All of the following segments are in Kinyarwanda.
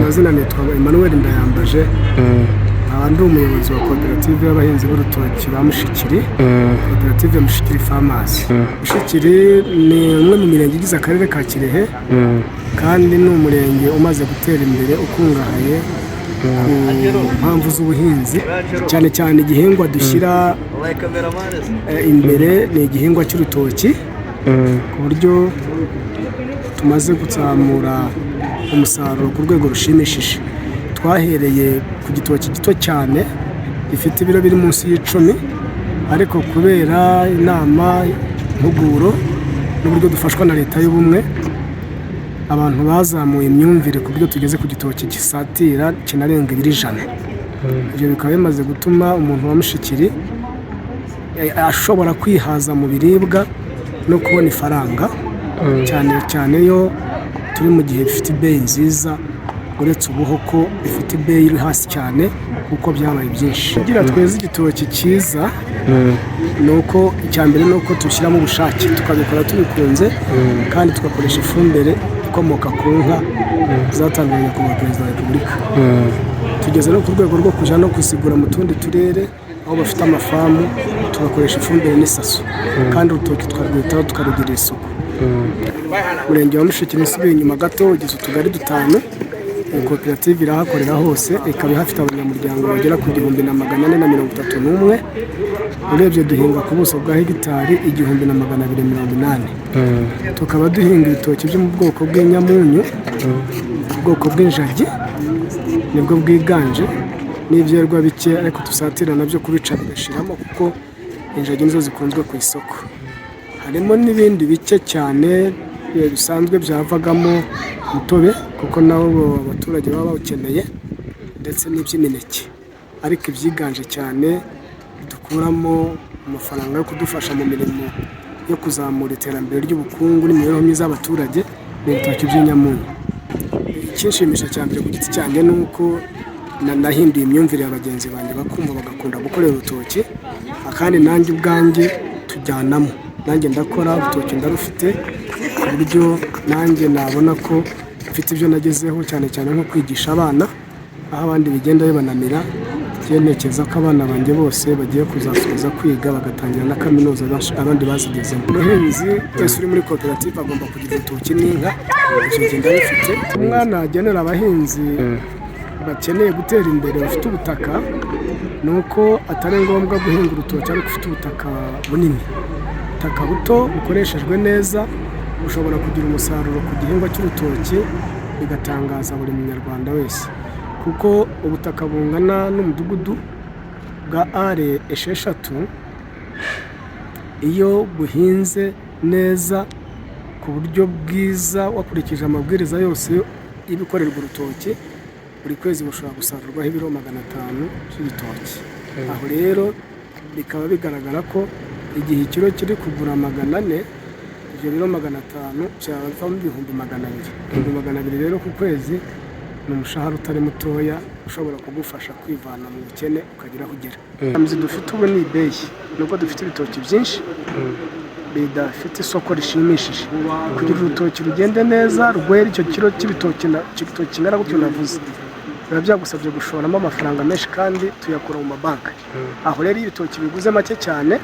Amazina nitwa Emmanuel Ndayambaje. Ndi umuyobozi wa koperative y'abahinzi b'urutoki ba Mushikiri, koperative Mushikiri Farmers. Mushikiri ni umwe mu mirenge igize akarere ka Kirehe, kandi ni umurenge umaze gutera imbere ukungahaye ku mpamvu z'ubuhinzi, cyane cyane igihingwa dushyira imbere ni igihingwa cy'urutoki, ku buryo tumaze kuzamura umusaruro ku rwego rushimishije. Twahereye ku gitoki gito cyane gifite ibiro biri munsi y'10, ariko kubera inama impuguro n'uburyo dufashwa na leta y'ubumwe, abantu bazamuye imyumvire ku buryo tugeze ku gitoki gisatira kinarenga ibiro 100. Ibyo bikaba bimaze gutuma umuntu wa Mushikiri ashobora kwihaza mu biribwa no kubona ifaranga, cyane cyane yo turi mu gihe bifite ibeyi nziza, uretse ubuhoko bifite ibeyi iri hasi cyane kuko byabaye byinshi. Kugira tweze igitoki cyiza ni uko icyambere ni uko dushyiramo ubushake, tukabikora tubikunze, kandi tugakoresha ifumbire ikomoka ku nka zatangwa na Perezida wa Repubulika. Tugeze no ku rwego rwo kujya no kusigura mu tundi turere aho bafite amafamu, tugakoresha ifumbire n'isaso, kandi urutoki twarwitaho tukarugirira isuku. Umurenge wa Mushikiri usubiye inyuma gato ugize utugari 5. Koperative irahakorera hose, ikaba ihafite abanyamuryango bagera ku 1431. Urebye duhinga ku buso bwa hegitari 1280. Tukaba duhinga ibitoki byo mu bwoko bw'inyamunyu, ubwoko bw'injagi nibwo bwiganje, n'ibyerwa bike, ariko dusatira nabyo kubica bigashiramo kuko injagi nizo zikunzwe ku isoko. Harimo n'ibindi bike cyane bisanzwe byavagamo umutobe, kuko nabo abaturage baba bawukeneye, ndetse n'iby'imineke. Ariko ibyiganje cyane dukuramo amafaranga yo kudufasha mu mirimo yo kuzamura iterambere ry'ubukungu n'imibereho myiza y'abaturage ni ibitoki by'inyamunyu. Ikinshimisha cyane ku giti cyanjye ni uko nahinduye imyumvire ya bagenzi banjye, bakumva bagakunda gukorera urutoki, kandi nanjye ubwanjye tujyanamo. Nanjye ndakora urutoki ndarufite, ku buryo nanjye nabona ko mfite ibyo nagezeho, cyane cyane nko kwigisha abana, aho abandi bigenda bibananira. Ntekereza ko abana banjye bose bagiye kuzasoza kwiga bagatangira na kaminuza, abandi bazigezemo. Umuhinzi wese uri muri koperative agomba kugira urutoki n'inka, ibyo ngenda bifite. Umwana agenera abahinzi bakeneye gutera imbere bafite ubutaka, ni uko atari ngombwa guhinga urutoki ariko ufite ubutaka bunini. Ubutaka buto bukoreshejwe neza bushobora kugira umusaruro ku gihingwa cy'urutoki, bigatangaza buri munyarwanda wese, kuko ubutaka bungana n'umudugudu bwa are 6, iyo buhinze neza ku buryo bwiza wakurikije amabwiriza yose y'ibikorerwa urutoki, buri kwezi bushobora gusarurwaho ibiro 500 by'ibitoki. Aho rero bikaba bigaragara ko igihe ikiro kiri kugura 400, ibyo biro 500 byavamo 200,000 rero ku kwezi. Ni umushahara utari mutoya ushobora kugufasha kwivana mu bukene ukagira aho ugera. Imbogamizi dufite ubu ni ibeyi, nubwo dufite ibitoki byinshi bidafite isoko rishimishije. Kugira urutoki rugende neza rwera icyo kiro cy'ibitoki kingana gutyo navuze, biba byagusabye gushoramo amafaranga menshi, kandi tuyakura mu mabanki. Aho rero iyo ibitoki biguze make cyane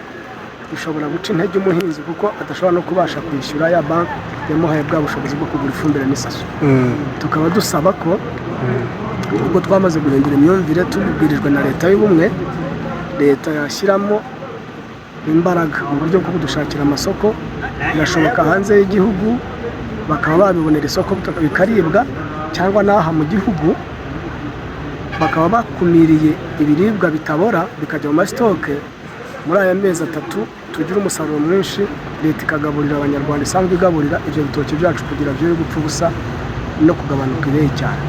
bishobora guca intege umuhinzi, kuko adashobora no kubasha kwishyura ya banki yamuhaye bwa bushobozi bwo kugura ifumbire n'isaso. Tukaba dusaba ko ubwo twamaze guhindura imyumvire tubibwirijwe na leta y'ubumwe, leta yashyiramo imbaraga mu buryo bwo kudushakira amasoko. Birashoboka hanze y'igihugu bakaba babibonera isoko bikaribwa, cyangwa n'aha mu gihugu bakaba bakumiriye ibiribwa bitabora bikajya mu masitoke. Muri aya mezi 3 tugira umusaruro mwinshi, leta ikagaburira abanyarwanda isanzwe igaburira ibyo bitoki byacu kugira byo gupfa ubusa no kugabanuka ibeyi cyane.